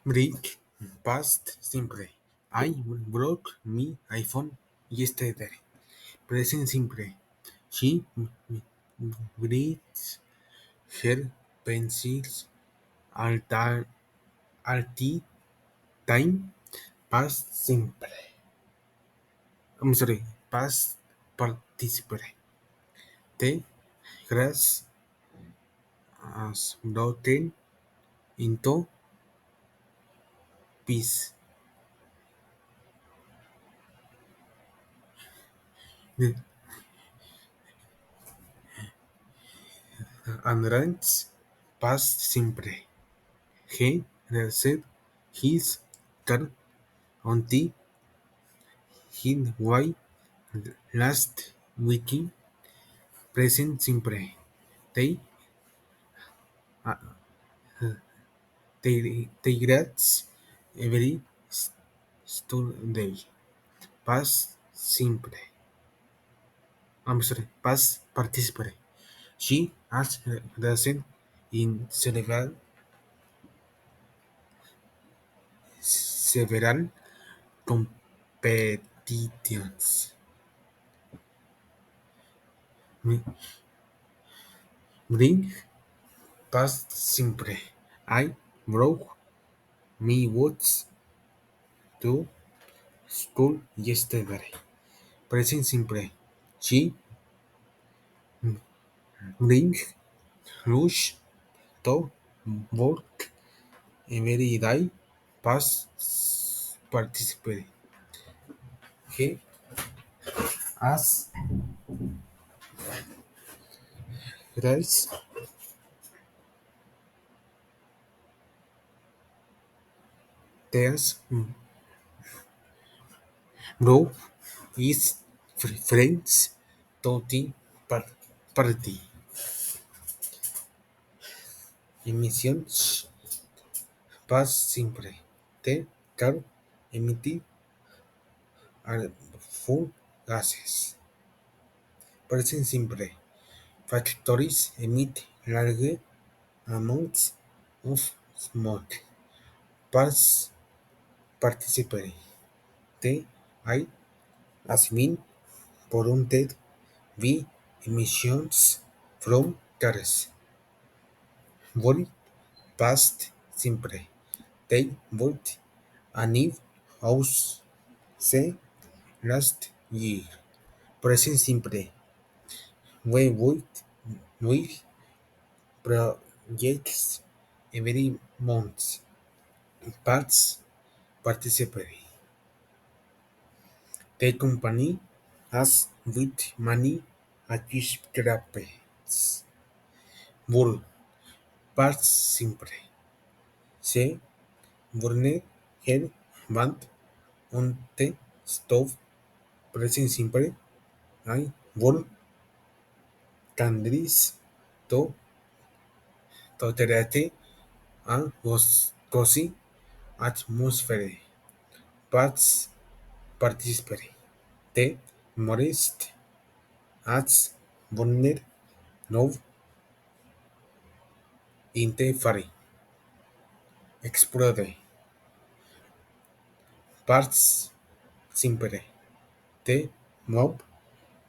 Break past simple. I brought me iPhone yesterday. Present simple. She breathes her pencils all, all the time. Past simple. I'm sorry. Past participle. The grass has broken into peace. And runs past simple. He rested his car on the highway last weekend. Present simple. They they gets every Sunday. Past simple. I'm sorry. Past participle. She has raced in several competitions. Bring past simple. I broke me words to school yesterday. Present simple. She brings rush to work every day. Past participle. He has rice tears bro is friends to the party. Emissions past simple. The car emitted harmful gases. Present simple. Factories emit large amounts of smoke. Past participle. The I has been polluted by emissions from cars. World past simple. They built a new house say last year. Present simple. We built new projects every month. Past participle. The company has with money achievements. World past simple. Se burned her band on the stove. Present simple. I work candles to tolerate a cozy atmosphere. Past participle. The Morist as burned love in the fire. Explode. Parts simple. The mob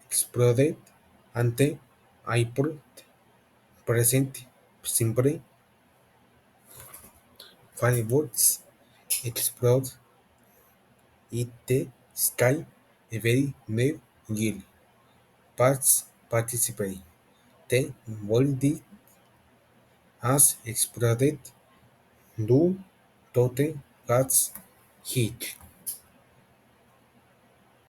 exploded and the airport. Present simple. Fireworks explode in the sky every New Year. Parts participate. The world has exploded due to the gas heat.